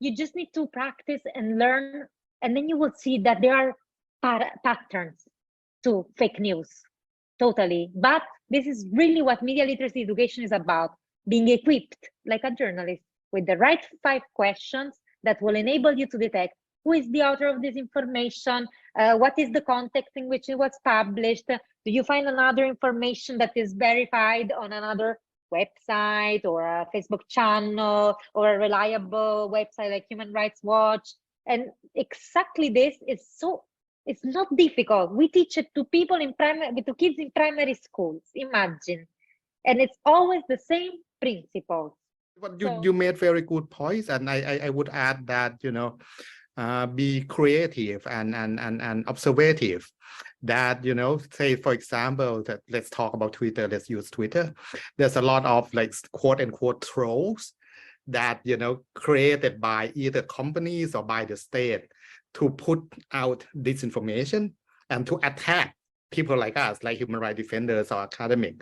You just need to practice and learn, and then you will see that there are patterns to fake news, totally. But this is really what media literacy education is about: being equipped like a journalist with the right 5 questions that will enable you to detect who is the author of this information, what is the context in which it was published, do you find another information that is verified on another website or a Facebook channel or a reliable website like Human Rights Watch. And exactly this is so It's not difficult. We teach it to people in to kids in primary schools. Imagine, and it's always the same principles. But you made very good points, and I would add that, be creative and observative. That, say, for example, that let's talk about Twitter, let's use Twitter. There's a lot of like quote unquote trolls that, created by either companies or by the state to put out disinformation and to attack people like us, like human rights defenders or academic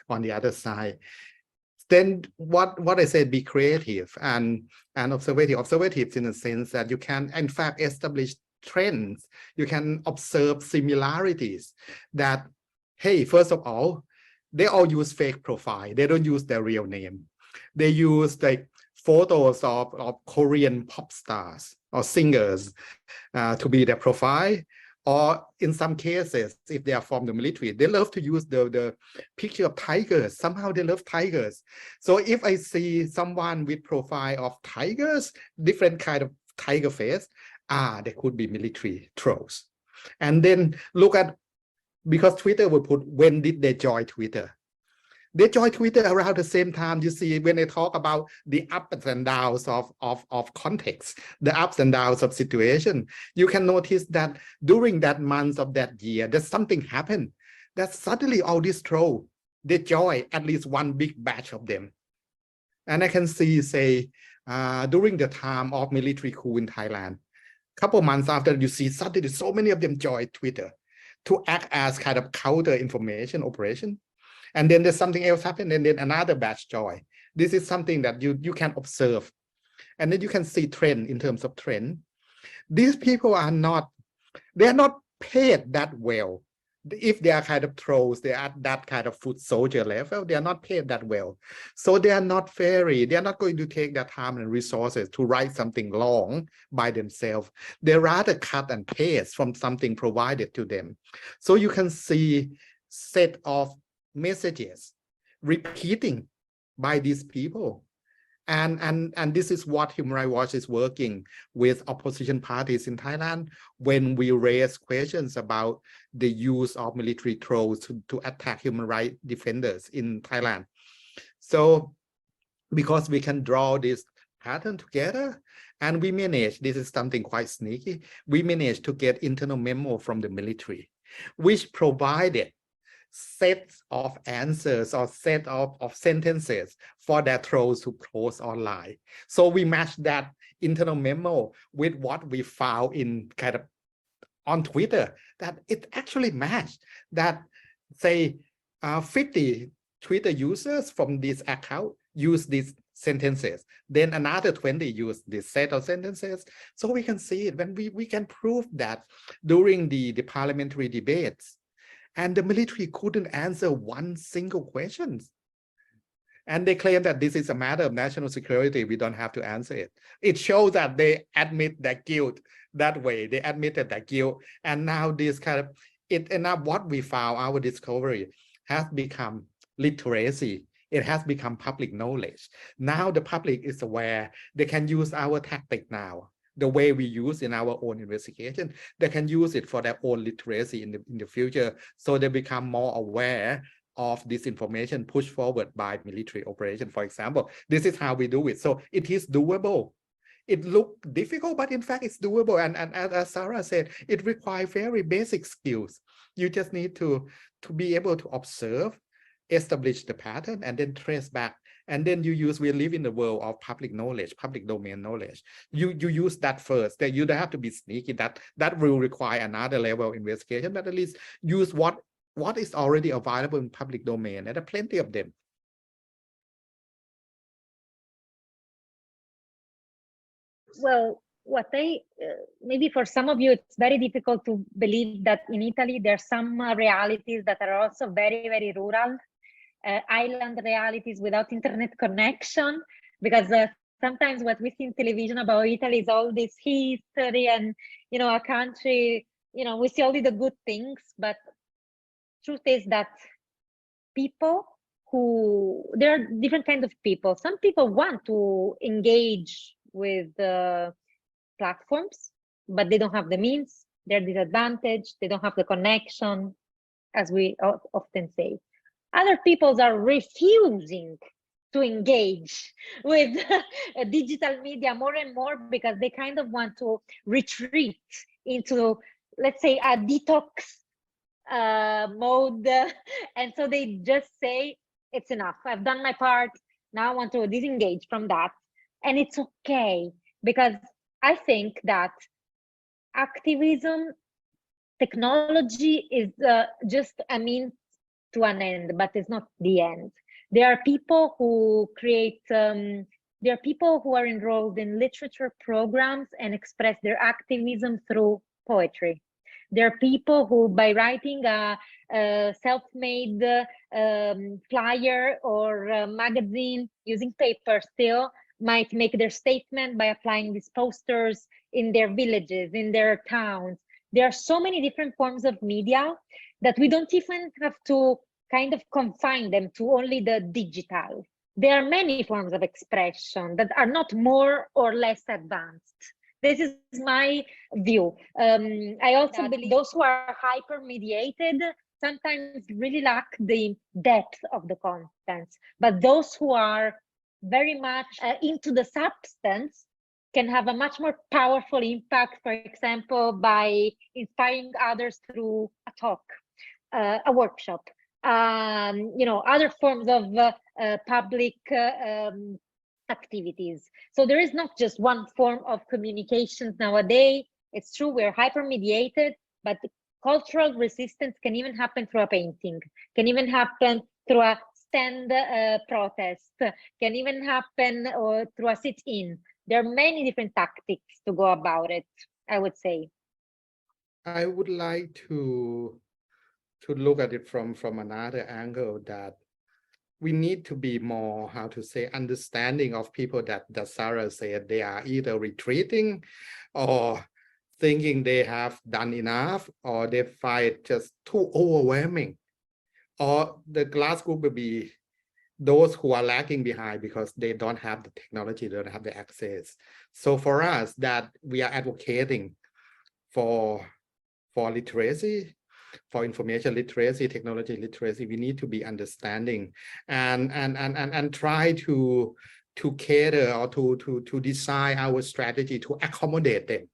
on the other side. Then what I said, be creative and observative in the sense that you can in fact establish trends. You can observe similarities that, hey, first of all, they all use fake profile. They don't use their real name. They use like photos of Korean pop stars or singers to be their profile. Or in some cases, if they are from the military, they love to use the picture of tigers. Somehow they love tigers. So if I see someone with profile of tigers, different kind of tiger face, they could be military trolls. And then look at, because Twitter will put, when did they join Twitter? They join Twitter around the same time. You see, when they talk about the ups and downs of context, the ups and downs of situation, you can notice that during that month of that year, there's something happened that suddenly all these trolls, they join at least one big batch of them. And I can see, say, during the time of military coup in Thailand, a couple months after, you see suddenly so many of them join Twitter to act as kind of counter information operation. And then there's something else happen, and then another batch join. This is something that you can observe. And then you can see trend in terms of trend. These people are not paid that well. If they are kind of trolls, they are at that kind of foot soldier level, they are not paid that well. So they are not going to take their time and resources to write something long by themselves. They rather cut and paste from something provided to them. So you can see set of messages repeating by these people, and this is what Human Rights Watch is working with opposition parties in Thailand when we raise questions about the use of military trolls to attack human rights defenders in Thailand. So because we can draw this pattern together, and we manage, this is something quite sneaky, we managed to get internal memo from the military, which provided sets of answers or set of sentences for their trolls to post online. So we matched that internal memo with what we found in kind of on Twitter, that it actually matched that, say, 50 Twitter users from this account use these sentences, then another 20 use this set of sentences. So we can see it when we can prove that during the parliamentary debates. And the military couldn't answer one single question. And they claim that this is a matter of national security. We don't have to answer it. It shows that they admit their guilt that way. They admitted their guilt. And now this kind of, and now what we found, our discovery has become literacy. It has become public knowledge. Now the public is aware. They can use our tactic now. The way we use in our own investigation, they can use it for their own literacy in the future. So they become more aware of this information pushed forward by military operation, for example. This is how we do it. So it is doable. It looked difficult, but in fact it's doable. And as Sara said, it requires very basic skills. You just need to be able to observe, establish the pattern, and then trace back. And then we live in the world of public knowledge, public domain knowledge. You use that first. That you don't have to be sneaky. That will require another level of investigation, but at least use what is already available in public domain, and there are plenty of them. Well, what maybe for some of you, it's very difficult to believe that in Italy, there are some realities that are also very, very rural. Island realities without internet connection, because sometimes what we see in television about Italy is all this history and, a country, we see only the good things, but truth is that there are different kinds of people. Some people want to engage with platforms, but they don't have the means. they're disadvantaged, they don't have the connection, as we often say. Other peoples are refusing to engage with digital media more and more because they kind of want to retreat into, let's say, a detox mode. And so they just say, it's enough, I've done my part, now I want to disengage from that. And it's okay, because I think that activism, technology is just a means to an end, but it's not the end. There are people who create, there are people who are enrolled in literature programs and express their activism through poetry. There are people who, by writing a self-made flyer or magazine using paper still, might make their statement by applying these posters in their villages, in their towns. There are so many different forms of media that we don't even have to kind of confine them to only the digital. There are many forms of expression that are not more or less advanced. This is my view. I also believe those who are hyper-mediated sometimes really lack the depth of the content, but those who are very much into the substance can have a much more powerful impact, for example, by inspiring others through a talk, a workshop, you know, other forms of public activities. So there is not just one form of communications nowadays. It's true, we're hyper-mediated, but cultural resistance can even happen through a painting, can even happen through a stand protest, can even happen or through a sit-in. There are many different tactics to go about it, I would say. I would like to look at it from another angle, that we need to be more, how to say, understanding of people that Sara said they are either retreating or thinking they have done enough, or they find just too overwhelming. Or the glass group will be those who are lagging behind because they don't have the technology, they don't have the access. So for us, that we are advocating for literacy, for information literacy, technology literacy, we need to be understanding and try to cater or to design our strategy to accommodate them.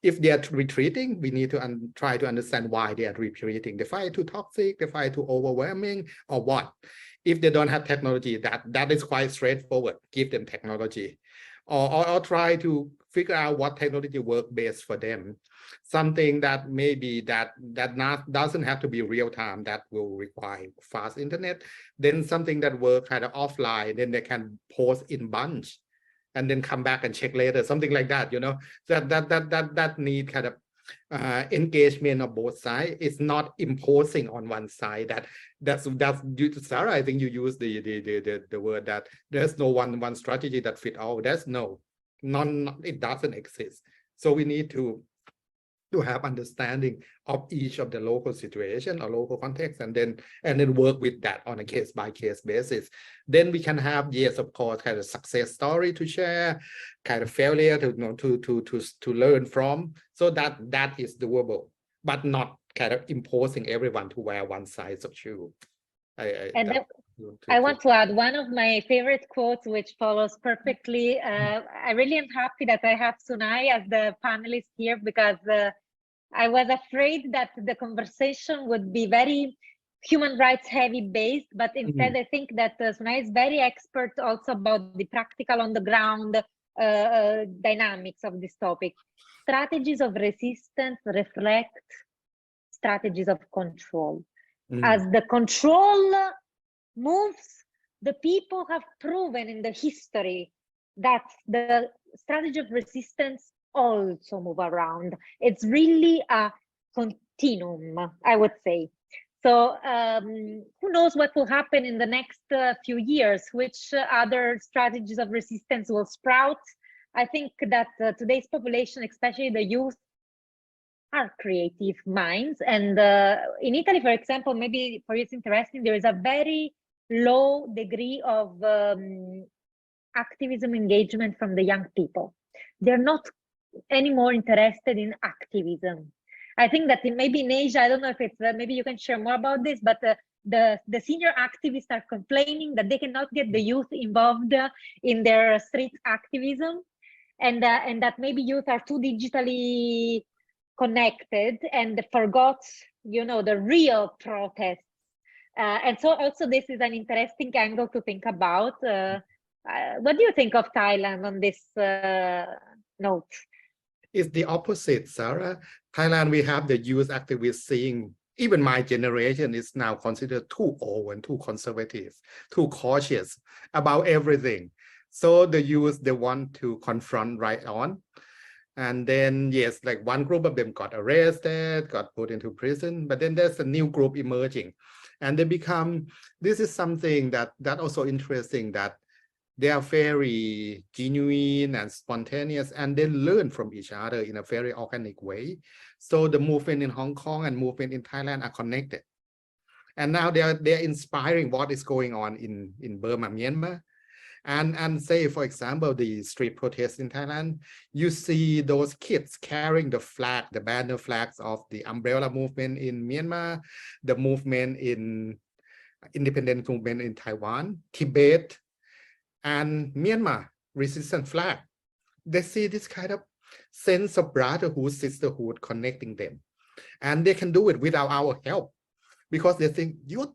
If they are retreating, we need to try to understand why they are retreating. They find it too toxic, they find it too overwhelming, or what. If they don't have technology, that is quite straightforward. Give them technology, or try to figure out what technology works best for them. Something that maybe that doesn't have to be real time, that will require fast internet. Then something that works kind of offline, then they can post in bunch and then come back and check later, something like that, you know. That need kind of engagement of both sides. It's not imposing on one side. That's due to Sara. I think you use the word that there's no one strategy that fit all. There's it doesn't exist. So we need to have understanding of each of the local situation or local context, and then work with that on a case-by-case basis. Then we can have, yes, of course, kind of success story to share, kind of failure to, you know, to learn from. So that is doable, but not kind of imposing everyone to wear one size of shoe. I want to add one of my favorite quotes, which follows perfectly. I really am happy that I have Sunai as the panelist here, because I was afraid that the conversation would be very human rights heavy based, but instead I think that Sunai is very expert also about the practical on the ground dynamics of this topic. Strategies of resistance reflect strategies of control. As the control moves, the people have proven in the history that the strategy of resistance also move around. It's really a continuum, I would say. So who knows what will happen in the next few years, which other strategies of resistance will sprout. I think that today's population, especially the youth, are creative minds. And in Italy, for example, maybe for you it's interesting, there is a very low degree of activism engagement from the young people. They're not anymore interested in activism. I think that maybe in Asia, I don't know if it's, maybe you can share more about this, but the senior activists are complaining that they cannot get the youth involved in their street activism, and that maybe youth are too digitally connected and forgot, you know, the real protests. And so also this is an interesting angle to think about. What do you think of Thailand on this note? It's the opposite, Sarah. Thailand, we have the youth activists seeing, even my generation is now considered too old and too conservative, too cautious about everything. So the youth, they want to confront right on. And then, yes, like one group of them got arrested, got put into prison, but then there's a new group emerging. And they become, this is something that also interesting, that they are very genuine and spontaneous, and they learn from each other in a very organic way. So the movement in Hong Kong and movement in Thailand are connected. And now they're inspiring what is going on in Burma, Myanmar. And say, for example, the street protests in Thailand, you see those kids carrying the flag, the banner flags of the umbrella movement in Myanmar, the movement in independent movement in Taiwan, Tibet, and Myanmar resistance flag. They see this kind of sense of brotherhood, sisterhood connecting them. And they can do it without our help, because they think your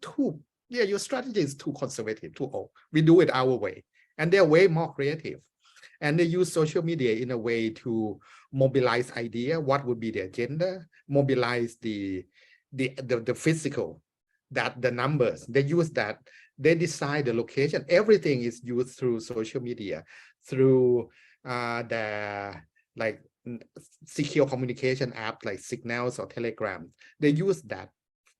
strategy is too conservative, too old. We do it our way. And they're way more creative. And they use social media in a way to mobilize idea, what would be the agenda, mobilize the physical, that the numbers, they use that. They decide the location. Everything is used through social media, through the like secure communication app like Signals or Telegram. They use that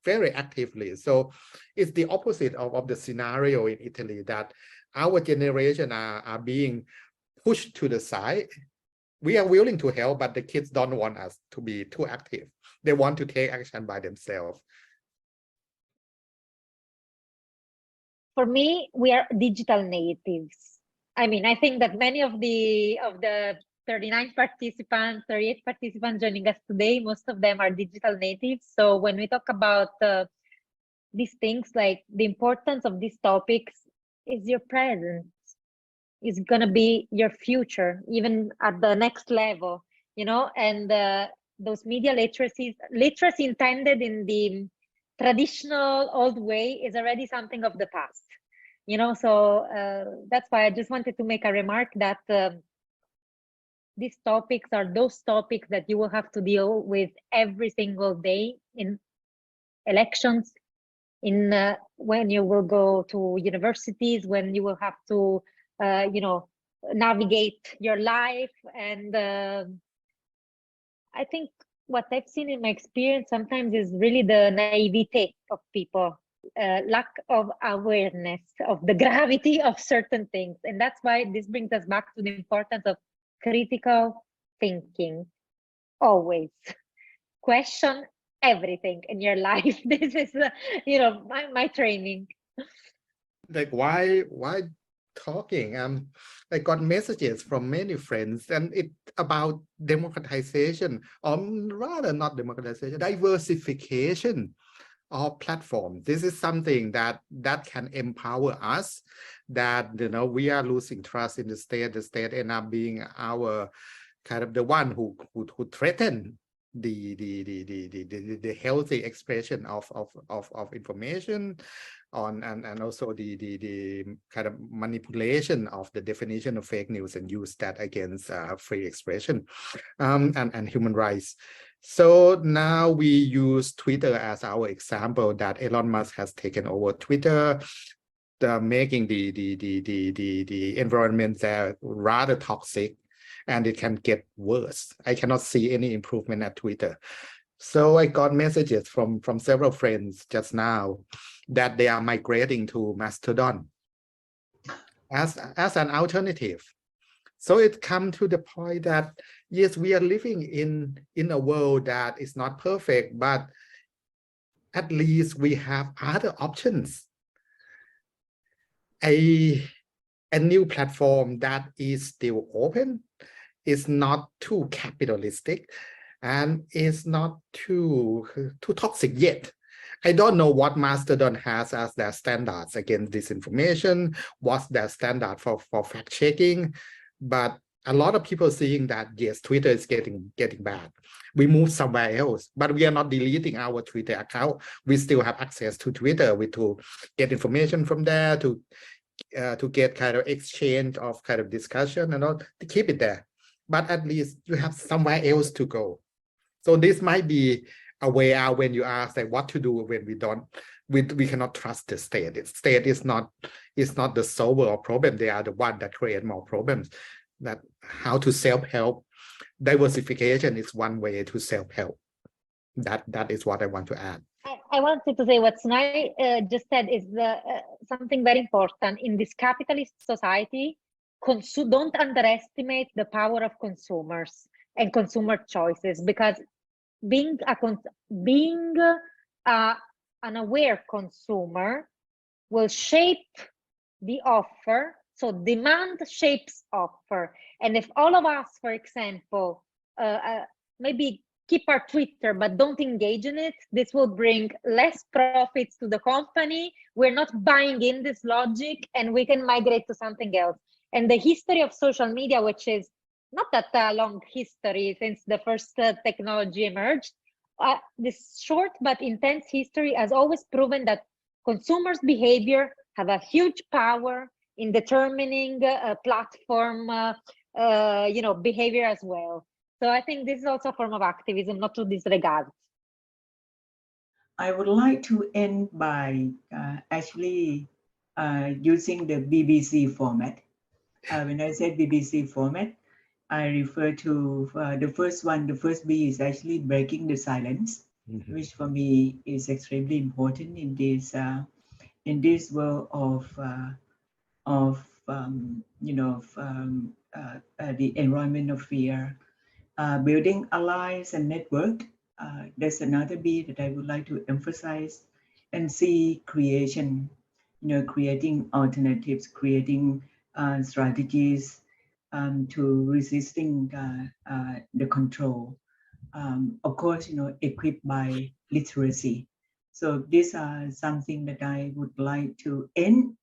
very actively. So it's the opposite of the scenario in Italy, that our generation are being pushed to the side. We are willing to help, but the kids don't want us to be too active. They want to take action by themselves. For me, we are digital natives. I mean, I think that many of the 38 participants joining us today, most of them are digital natives. So when we talk about these things, like the importance of these topics is your present, is gonna be your future, even at the next level, you know. And those media literacy intended in the traditional old way is already something of the past, you know. So that's why I just wanted to make a remark that these topics are those topics that you will have to deal with every single day in elections, in when you will go to universities, when you will have to you know, navigate your life. And I think what I've seen in my experience sometimes is really the naivete of people, lack of awareness of the gravity of certain things. And that's why this brings us back to the importance of critical thinking. Always question everything in your life. This is you know, my training. Like why talking? I got messages from many friends, and it's about democratization, or rather not democratization, diversification of platforms. This is something that can empower us, that, you know, we are losing trust in the state end up being our kind of the one who threaten the healthy expression of information on, and also the kind of manipulation of the definition of fake news and use that against free expression and human rights. So now we use Twitter as our example, that Elon Musk has taken over Twitter, making the environment there rather toxic, and it can get worse. I cannot see any improvement at Twitter. So I got messages from several friends just now that they are migrating to Mastodon as an alternative. So it comes to the point that, yes, we are living in a world that is not perfect, but at least we have other options. A new platform that is still open, is not too capitalistic and is not too toxic yet. I don't know what Mastodon has as their standards against disinformation, what's their standard for fact checking, but a lot of people seeing that yes, Twitter is getting bad. We move somewhere else, but we are not deleting our Twitter account. We still have access to Twitter, to get information from there, to get kind of exchange of kind of discussion and all, to keep it there. But at least you have somewhere else to go. So this might be a way out when you ask like what to do when we cannot trust the state. The state is not the solver of problem. They are the one that create more problems. That how to self-help. Diversification is one way to self-help. That is what I want to add. I wanted to say what Sunai just said is something very important. In this capitalist society, don't underestimate the power of consumers and consumer choices, because being an aware consumer will shape the offer. So demand shapes offer. And if all of us, for example, maybe keep our Twitter, but don't engage in it, this will bring less profits to the company. We're not buying in this logic, and we can migrate to something else. And the history of social media, which is not that long history since the first technology emerged, this short but intense history has always proven that consumers' behavior have a huge power in determining platform behavior as well. So I think this is also a form of activism, not to disregard. I would like to end by actually using the BBC format. When I said BBC format, I refer to the first one. The first B is actually breaking the silence, which for me is extremely important in this world of the environment of fear. Building allies and network. There's another B that I would like to emphasize, and C, creation. Creating alternatives, creating strategies to resisting the control. Of course, equipped by literacy. So these are something that I would like to end